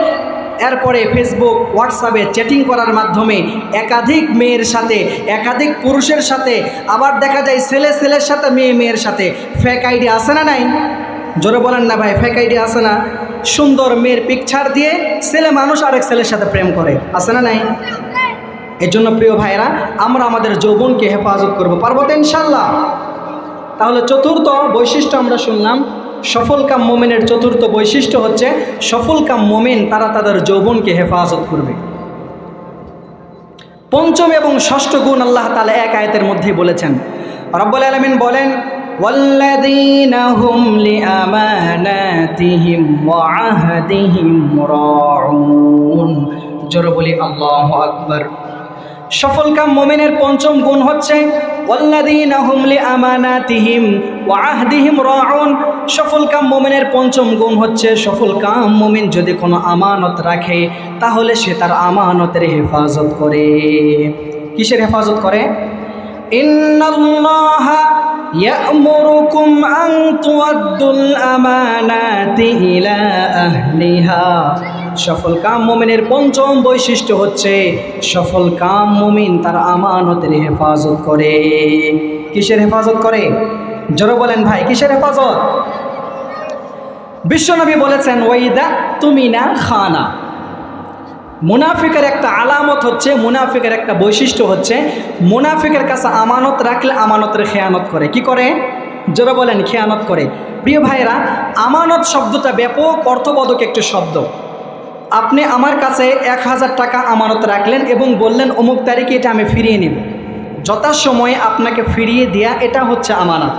এরপরে ফেসবুক হোয়াটসঅ্যাপে চ্যাটিং করার মাধ্যমে একাধিক মেয়ের সাথে, একাধিক পুরুষের সাথে, আবার দেখা যায় ছেলে ছেলের সাথে, মেয়ে মেয়ের সাথে। ফেক আইডি আছে না নাই? জোরে বলেন না ভাই, ফেক আইডি আছে না? সুন্দর মেয়ের পিকচার দিয়ে ছেলে মানুষ আরেক ছেলের সাথে প্রেম করে, আছে না নাই? এই জন্য প্রিয় ভাইরা, আমরা আমাদের যৌবনকে হেফাজত করব, পারবো তো ইনশাল্লাহ? তাহলে চতুর্থ বৈশিষ্ট্য আমরা শুনলাম, সফলকাম মুমিনের চতুর্থ বৈশিষ্ট্য হচ্ছে সফলকাম মুমিন তারা তাদের যৌবনকে হেফাজত করবে। পঞ্চম এবং ষষ্ঠ গুণ আল্লাহ তাআলা এক আয়াতের মধ্যেই বলেছেন। রব্বুল আলামিন বলেন, ওয়াল্লাযীনা হুম লিআমানাতিহিম ওয়া আহদিহিম রাউন। জোরে বলি আল্লাহু আকবার। সফলকাম মুমিনের পঞ্চম গুণ হচ্ছে ওয়াল্লাযীনা হুম লিআমানাতিহিম ওয়া আহদিহিম রাউন। সফলকাম মুমিনের পঞ্চম গুণ হচ্ছে সফলকাম মুমিন যদি কোনো আমানত রাখে তাহলে সে তার আমানতের হেফাজত করে। কিসের হেফাজত করে? ইন্নাল্লাহা ইয়া'মুরুকুম আন তুআদ্দুল আমানাতি ইলা আহলিহা। সফলকাম মুমিনের পঞ্চম বৈশিষ্ট্য হচ্ছে সফলকাম মুমিন তার আমানতের হেফাজত করে। কিসের হেফাজত করে? জোরে বলেন ভাই, কিসের হেফাজত? বিশ্বনবী বলেছেন, ওয়াইদা তুমিনা খানা। মুনাফিকের একটা আলামত হচ্ছে, মুনাফিকের একটা বৈশিষ্ট্য হচ্ছে, মুনাফিকের কাছে আমানত রাখলে আমানতের খেয়ানত করে। কি করে? জোরে বলেন, খেয়ানত করে। প্রিয় ভাইরা, আমানত শব্দটা ব্যাপক অর্থবোধক একটি শব্দ। আপনি আমার কাছে 1000 টাকা আমানত রাখলেন এবং বললেন অমুক তারিখে এটা আমি ফিরিয়ে নেব। যথাসময়ে আপনাকে ফিরিয়ে দেয়া, এটা হচ্ছে আমানত।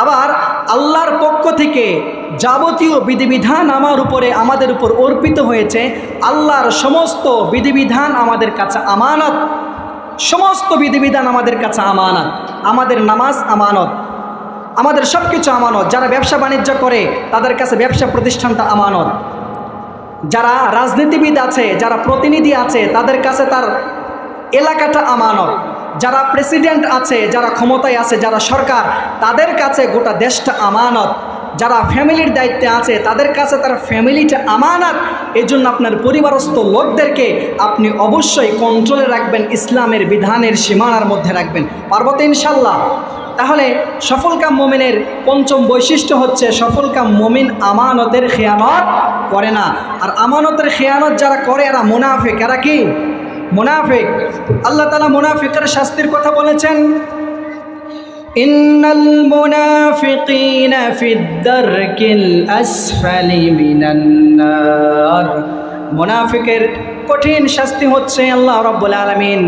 আবার আল্লাহর পক্ষ থেকে যাবতীয় বিধিবিধান আমাদের উপর অর্পিত হয়েছে। আল্লাহর সমস্ত বিধিবিধান আমাদের কাছে আমানত, সমস্ত বিধিবিধান আমাদের কাছে আমানত। আমাদের নামাজ আমানত, আমাদের সব কিছু আমানত। যারা ব্যবসা বাণিজ্য করে তাদের কাছে ব্যবসা প্রতিষ্ঠানটা আমানত। যারা রাজনীতিবিদ আছে, যারা প্রতিনিধি আছে তাদের কাছে তার এলাকাটা আমানত। যারা প্রেসিডেন্ট আছে, যারা ক্ষমতায় আছে, যারা সরকার, তাদের কাছে গোটা দেশটা আমানত। যারা ফ্যামিলির দায়িত্বে আছে তাদের কাছে তার ফ্যামিলিটা আমানত। এই জন্য আপনার পরিবারস্থ লোকদেরকে আপনি অবশ্যই কন্ট্রোলে রাখবেন, ইসলামের বিধানের সীমানার মধ্যে রাখবেন। পারবো তো ইনশাল্লাহ? তাহলে সফলকাম মুমিনের পঞ্চম বৈশিষ্ট্য হচ্ছে সফলকাম মুমিন আমানতের খেয়ানত করে না। আর আমানতের খেয়ানত যারা করে এরা মুনাফিক। এরা কি? মুনাফিক। আল্লাহ তাআলা মুনাফিকের শাস্তির কথা বলেছেন, ইন্নাল মুনাফিকিনা ফিদ দারকিল আসফালি মিনান নার। মুনাফিকের কঠিন শাস্তি হচ্ছে আল্লাহ রাব্বুল আলামিন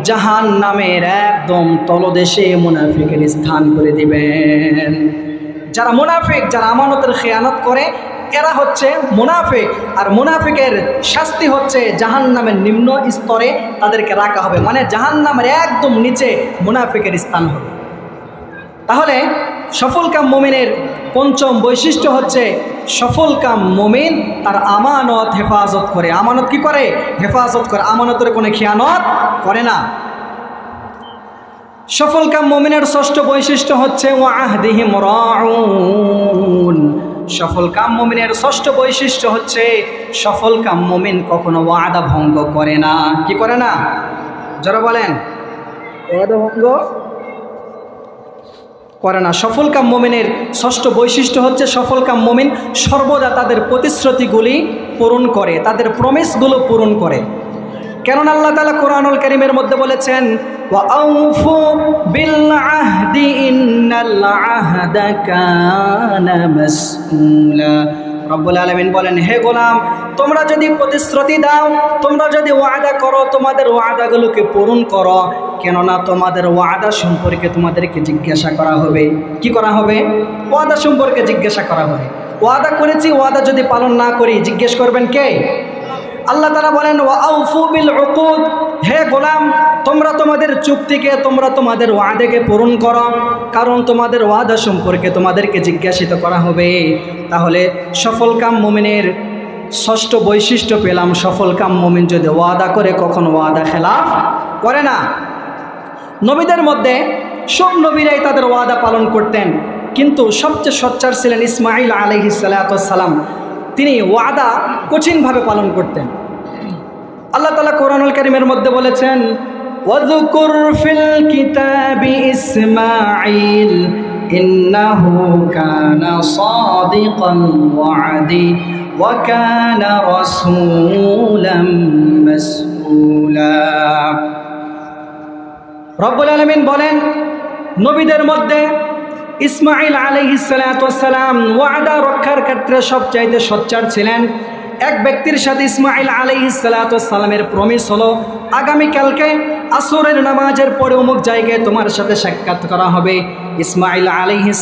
জাহান্নামের একদম তলদেশে মুনাফিকের স্থান করে দিবেন। যারা মুনাফিক, যারা আমানতের খেয়ানত করে, এরা হচ্ছে মুনাফিক। আর মুনাফিকের শাস্তি হচ্ছে জাহান্নামের নিম্ন স্তরে তাদেরকে রাখা হবে, মানে জাহান্নামের একদম নিচে মুনাফিকের স্থান হবে। তাহলে সফলকাম মুমিনের পঞ্চম বৈশিষ্ট্য হচ্ছে সফলকাম মুমিন তার আমানত হেফাজত করে। আমানত কি করে? হেফাজত করে। আমানতের কোনো খেয়ানত করে না। সফলকাম মুমিনের ষষ্ঠ বৈশিষ্ট্য হচ্ছে ওয়াহদিহিম রাউন। সফলকাম মুমিনের ষষ্ঠ বৈশিষ্ট্য হচ্ছে সফলকাম মুমিন কখনো ওয়াদা ভঙ্গ করে না। কি করে না? যারা বলেন ওয়াদা ভঙ্গ করে না। সফলকাম মুমিনের ষষ্ঠ বৈশিষ্ট্য হচ্ছে সফলকাম মুমিন সর্বদা তাদের প্রতিশ্রুতিগুলি পূরণ করে, তাদের প্রমিসগুলো পূরণ করে। কেননা আল্লাহ তাআলা কোরআনুল কারীমের মধ্যে বলেছেন, ওয়াউফু বিল আহদি ইন্নাল আহদা কানা মাসউলা। রব্বুল আলামিন বলেন, হে গোলাম, তোমরা যদি প্রতিশ্রুতি দাও, তোমরা যদি ওয়াদা করো, তোমাদের ওয়াদাগুলোকে পূরণ করো, কেননা তোমাদের ওয়াদা সম্পর্কে তোমাদেরকে জিজ্ঞাসা করা হবে। কি করা হবে? ওয়াদা সম্পর্কে জিজ্ঞাসা করা হবে। ওয়াদা করেছি, ওয়াদা যদি পালন না করি জিজ্ঞেস করবেন কে? আল্লাহ তাআলা বলেন, ওয়াউফু বিল উকুদ। হে গোলাম, তোমরা তোমাদের চুক্তিকে, তোমরা তোমাদের ওয়াদাকে পূরণ করো, কারণ তোমাদের ওয়াদা সম্পর্কে তোমাদেরকে জিজ্ঞাসিত করা হবে। তাহলে সফলকাম মুমিনের ষষ্ঠ বৈশিষ্ট্য পেলাম, সফলকাম মুমিন যদি ওয়াদা করে কখনো ওয়াদা খেলাফ করে না। নবীদের মধ্যে সব নবীরাই তাদের ওয়াদা পালন করতেন, কিন্তু সবচেয়ে সোচ্চার ছিলেন ইসমাঈল আলাইহিস সালাম। তিনি ওয়াদা কঠিনভাবে পালন করতেন। আল্লাহ তাআলা কোরআনুল কারীমের মধ্যে বলেছেন, ওয়াযকুর ফিল কিতাবি ইসমাঈল ইন্নাহু কানা সাদিকাল ওয়াদি ওয়া কানা রাসূলাম মাসউলা। রব্বুল আলামিন বলেন, নবীদের মধ্যে ইসমাঈল আলাইহিস সালাম ওয়াদা রক্ষার ক্ষেত্রে সবচাইতে সোচ্চার ছিলেন। এক ব্যক্তির সাথে ইসমাঈল আলাইহিস সালামের প্রমিস হলো, আগামীকালকে আসরের নামাজের পরে অমুক জায়গায় তোমার সাথে সাক্ষাৎ করা হবে। ইসমাঈল আলাইহিস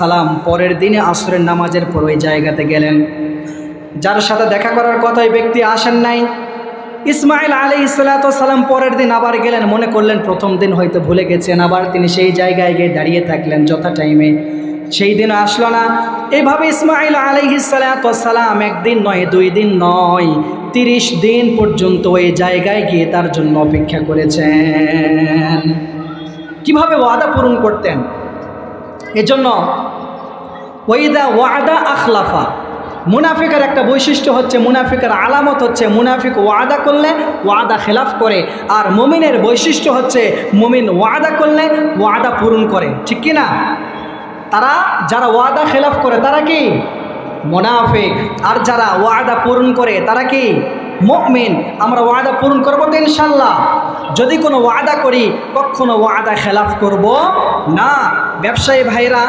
সালাম পরের দিনে আসরের নামাজের পর ওই জায়গাতে গেলেন। যার সাথে দেখা করার কথা ওই ব্যক্তি আসেন নাই। ইসমাঈল আলাইহিস সালাম পরের দিন আবার গেলেন, মনে করলেন প্রথম দিন হয়তো ভুলে গেছেন, আবার তিনি সেই জায়গায় গিয়ে দাঁড়িয়ে থাকলেন যথা টাইমে। সেই দিন আসলো না। এইভাবে ইসমাঈল আলাইহিস সালাম একদিন নয়, 2 দিন নয়, 30 দিন পর্যন্ত ওই জায়গায় গিয়ে তার জন্য অপেক্ষা করেছেন। কিভাবে ওয়াদা পূরণ করতেন? এজন্য ওয়াইদা ওয়াদা আখলাফা। মুনাফিকের একটা বৈশিষ্ট্য হচ্ছে, মুনাফিকের আলামত হচ্ছে মুনাফিক ওয়াদা করলে ওয়াদা খেলাফ করে। আর মুমিনের বৈশিষ্ট্য হচ্ছে মুমিন ওয়াদা করলে ওয়াদা পূরণ করে। ঠিক কি না? তারা যারা ওয়াদা খেলাফ করে তারা কি? মুনাফিক। আর যারা ওয়াদা পূরণ করে তারা কি? মুমিন। আমরা ওয়াদা পূরণ করবো তো ইনশাল্লাহ। যদি কোনো ওয়াদা করি কখনো ওয়াদা খেলাফ করব না। ব্যবসায়ী ভাইরা,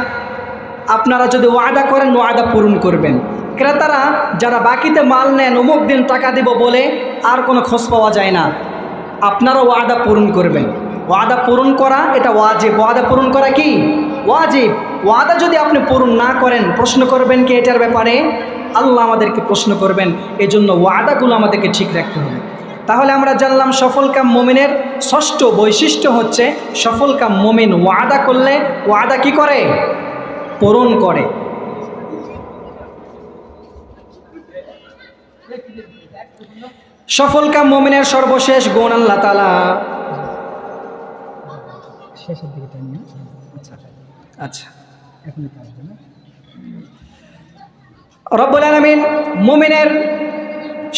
আপনারা যদি ওয়াদা করেন ওয়াদা পূরণ করবেন। ক্রেতারা যারা বাকিতে মাল নেন, অমুক দিন টাকা দিব বলে আর কোনো খোঁজ পাওয়া যায় না। আপনারা ওয়াদা পূরণ করবেন। ওয়াদা পূরণ করা এটা ওয়াজিব। ওয়াদা পূরণ করা কি? ওয়াজিব। ওয়াদা যদি আপনি পূরণ না করেন প্রশ্ন করবেন কি এটার ব্যাপারে? আল্লাহ আমাদেরকে প্রশ্ন করবেন। এই জন্য ওয়াদাগুলো আমাদেরকে ঠিক রাখতে হবে। তাহলে আমরা জানলাম সফলকাম মুমিনের ষষ্ঠ বৈশিষ্ট্য হচ্ছে সফলকাম মুমিন ওয়াদা করলে ওয়াদা কি করে? পূরণ করে। সফলকাম মুমিনের সর্বশেষ গুণ আল্লাহ তাআলা শেষের দিকে টানিয়ে, আচ্ছা এখন রব্বুল আলামিন মুমিনের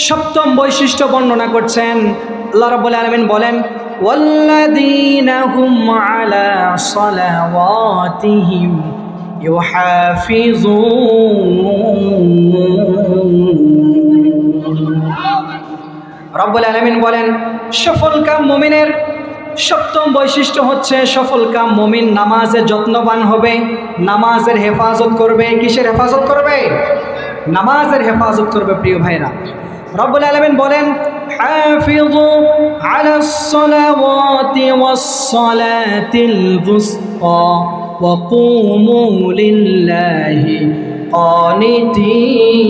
সপ্তম বৈশিষ্ট্য বর্ণনা করছেন। আল্লাহ রব্বুল আলামিন বলেন, ওয়াল্লাযীনা হুম আলা সালাওয়াতিহিম ইউহাফিজুন। রব্বুল আলামিন বলেন সফলকাম মুমিনের সপ্তম বৈশিষ্ট্য হচ্ছে সফলকাম মুমিন নামাজে যত্নবান হবে, নামাজের হেফাজত করবে। কিসের হেফাজত করবে? নামাজের হেফাজত করবে। প্রিয় ভাইরা, রব্বুল আলামিন বলেন হাফিজু আলাস সালাওয়াতি ওয়াস সালাতিল বুসতা ওয়া কুমু লিল্লাহি কানিতিন।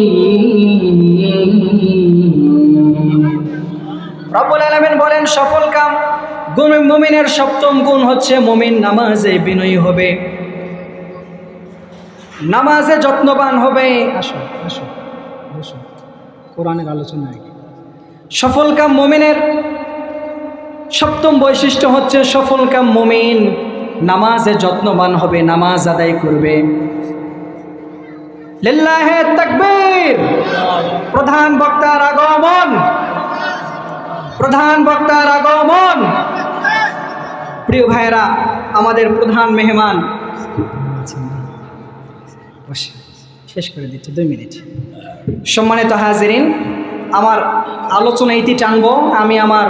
রব্বুল আলামিন বলেন সফলকাম মুমিনের সপ্তম গুণ হচ্ছে মুমিন নামাজে বিনয়ী হবে, নামাজে যত্নবান হবে। আসো আসো আসো, কোরআনের আলোচনা। সফলকাম মুমিনের সপ্তম বৈশিষ্ট্য হচ্ছে সফলকাম মুমিন নামাজে যত্নবান হবে, নামাজ আদায় করবে। লিল্লাহে তাকবীর। প্রধান বক্তার আগমন, প্রধান বক্তার আগমন। প্রিয় ভাইরা, আমাদের প্রধান মেহমান শেষ করে দিচ্ছে 2 মিনিট। সম্মানিত হাজিরিন, আমার আলোচনা ইতি টানবো। আমি আমার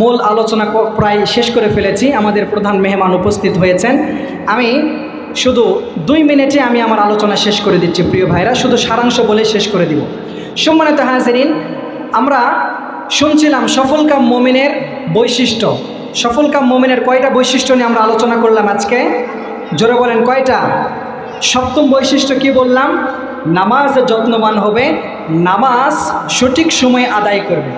মূল আলোচনা প্রায় শেষ করে ফেলেছি। আমাদের প্রধান মেহমান উপস্থিত হয়েছেন। আমি শুধু 2 মিনিটে আমি আমার আলোচনা শেষ করে দিচ্ছি। প্রিয় ভাইরা, শুধু সারাংশ বলে শেষ করে দিব। সম্মানিত হাজিরিন, আমরা শুনছিলাম সফলকাম মুমিনের বৈশিষ্ট্য। সফলকাম মুমিনের কয়টা বৈশিষ্ট্য নিয়ে আমরা আলোচনা করলাম আজকে? জোরে বলেন কয়টা? সপ্তম বৈশিষ্ট্য কি বললাম? নামাজে যত্নবান হবে, নামাজ সঠিক সময়ে আদায় করবে,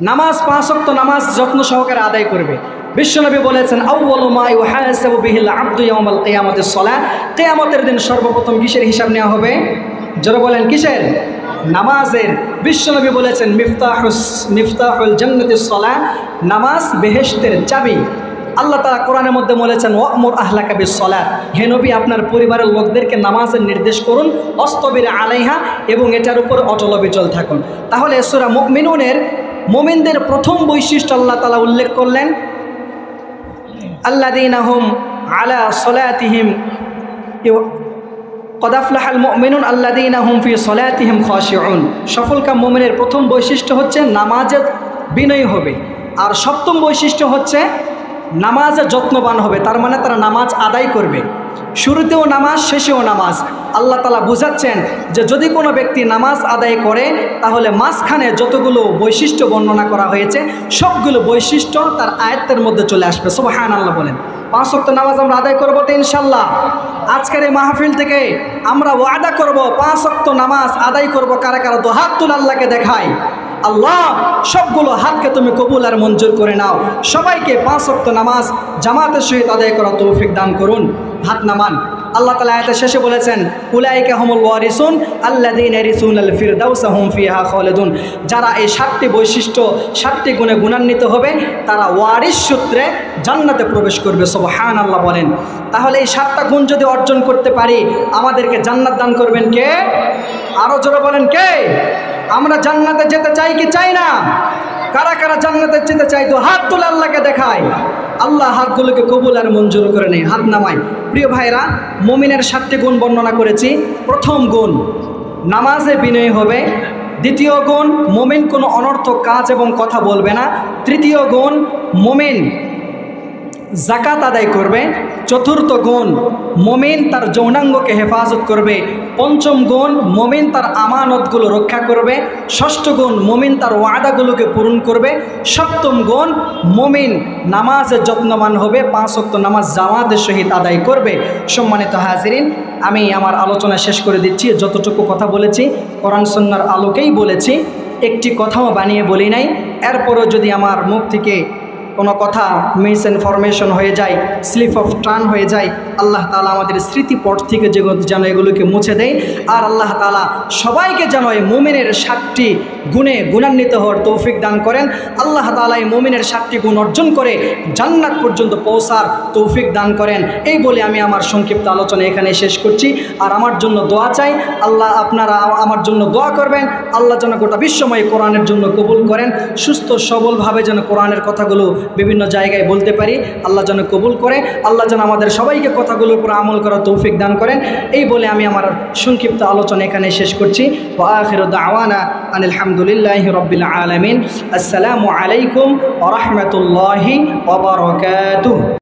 নামাজ 5 ওয়াক্ত নামাজ যত্ন সহকারে আদায় করবে। বিশ্বনবী বলেছেন আউয়ালু মা ইউহাসাবু বিহিল আবদু ইয়াউমাল কিয়ামাতিস সালাহ। কিয়ামতের দিন সর্বপ্রথম কিসের হিসাব নেওয়া হবে? জোরে বলেন কিসের? নামাজের। বিশ্বনবী বলেছেন মিফতাহুল জান্নাতিস সালাহ, নামাজ বেহেশতের চাবি। আল্লাহ তাআলা কোরআনের মধ্যে বলেছেন ওয়ামুর আহলাকা বিস-সালাত। হে নবী, আপনার পরিবারের লোকদেরকে নামাজের নির্দেশ করুন, অস্তবির আলাইহা, এবং এটার উপর অটল বিচল থাকুন। তাহলে সূরা মুমিনুনের মুমিনদের প্রথম বৈশিষ্ট্য আল্লাহ তাআলা উল্লেখ করলেন আল্লাযীনা হুম আলা সালাতিহিম ক্বাদ আফলাহাল মুমিনুন আল্লাযীনা হুম ফি সালাতিহিম খাশিউন। সফলকাম মুমিনের প্রথম বৈশিষ্ট্য হচ্ছে নামাজে বিনয়ী হবে। আর সপ্তম বৈশিষ্ট্য হচ্ছে নামাজে যত্নবান হবে। তার মানে তারা নামাজ আদায় করবে, শুরুতেও নামাজ, শেষেও নামাজ। আল্লাহ তাআলা বুঝাচ্ছেন যে যদি কোনো ব্যক্তি নামাজ আদায় করে তাহলে মাঝখানে যতগুলো বৈশিষ্ট্য বর্ণনা করা হয়েছে সবগুলো বৈশিষ্ট্য তার আয়াতের মধ্যে চলে আসবে। সুবহানাল্লাহ বলেন। 5 ওয়াক্ত নামাজ আমরা আদায় করব তো ইনশাআল্লাহ। আজকের এই মাহফিল থেকে আমরা ওয়াদা করব 5 ওয়াক্ত নামাজ আদায় করব। কারা কারা তো হাত তুলে আল্লাহকে দেখায়। আল্লাহ সবগুলো হাতকে তুমি কবুল আর মঞ্জুর করে নাও। সবাইকে 5 ওয়াক্ত নামাজ জামাতের সহিত আদায় করার তৌফিক দান করুন। হাত নামান। আল্লাহ তাআলা আয়াতের শেষে বলেছেন উলাইকা হুমুল ওয়ারিসুন আল্লাযীনা ইয়ারিসুনাল ফিরদাউসা হুম ফিহা খালিদুন। যারা এই 7টি বৈশিষ্ট্য 7টি গুণে গুণান্বিত হবে তারা ওয়ারিস সূত্রে জান্নাতে প্রবেশ করবে। সুবহানাল্লাহ বলেন। তাহলে এই 7টা গুণ যদি অর্জন করতে পারি আমাদেরকে জান্নাত দান করবেন কে? আরো জোরে বলেন কে? আমরা জান্নাতে যেতে চাই কি চাই না? কারা কারা জান্নাতে যেতে চাই তো হাত তুলে আল্লাহকে দেখায়। আল্লাহ হাতগুলোকে কবুল আর মঞ্জুর করে নেয়। হাত নামায়। প্রিয় ভাইরা, মুমিনের 7টি গুণ বর্ণনা করেছি। প্রথম গুণ নামাজে বিনয়ী হবে। দ্বিতীয় গুণ মুমিন কোনো অনর্থক কাজ এবং কথা বলবে না। তৃতীয় গুণ মুমিন জাকাত আদায় করবে। চতুর্থ গুণ মুমিন তার যৌনাঙ্গকে হেফাজত করবে। পঞ্চম গুণ মুমিন তার আমানতগুলো রক্ষা করবে। ষষ্ঠ গুণ মুমিন তার ওয়াদাগুলোকে পূরণ করবে। সপ্তম গুণ মুমিন নামাজে যত্নবান হবে, 5 ওয়াক্ত নামাজ জামাতের সহিত আদায় করবে। সম্মানিত হাজিরিন, আমি আমার আলোচনা শেষ করে দিচ্ছি। যতটুকু কথা বলেছি কোরআন সুন্নাহর আলোকেই বলেছি, একটি কথাও বানিয়ে বলি নাই। এরপরও যদি আমার মুখ থেকে কোনো কথা মিস ইনফরমেশন হয়ে যায়, স্লিপ অফ টার্ন হয়ে যায়, আল্লাহ তাআলা আমাদের স্মৃতিপট থেকে যেন এগুলোকে মুছে দেয়। আর আল্লাহ তাআলা সবাইকে যেন এই মুমিনের 7টি গুণে গুণান্বিত হওয়ার তৌফিক দান করেন। আল্লাহ তাআলা এই মুমিনের 7টি গুণ অর্জন করে জান্নাত পর্যন্ত পৌঁছার তৌফিক দান করেন। এই বলে আমি আমার সংক্ষিপ্ত আলোচনা এখানে শেষ করছি। আর আমার জন্য দোয়া চাই, আল্লাহ আপনারা আমার জন্য দোয়া করবেন। আল্লাহ যেন গোটা বিশ্বময় কোরআনের জন্য কবুল করেন, সুস্থ সবলভাবে যেন কোরআনের কথাগুলো বিভিন্ন জায়গায় বলতে পারি, আল্লাহ যেন কবুল করে। আল্লাহ যেন আমাদের সবাইকে কথাগুলোর উপর আমল করার তৌফিক দান করেন। এই বলে আমি আমার সংক্ষিপ্ত আলোচনা এখানে শেষ করছি। ওয়া আখিরু দাওয়ানা আনিল হামদুলিল্লাহি রাব্বিল আলামিন। আসসালামু আলাইকুম ওয়া রাহমাতুল্লাহি ওয়া বারাকাতুহু।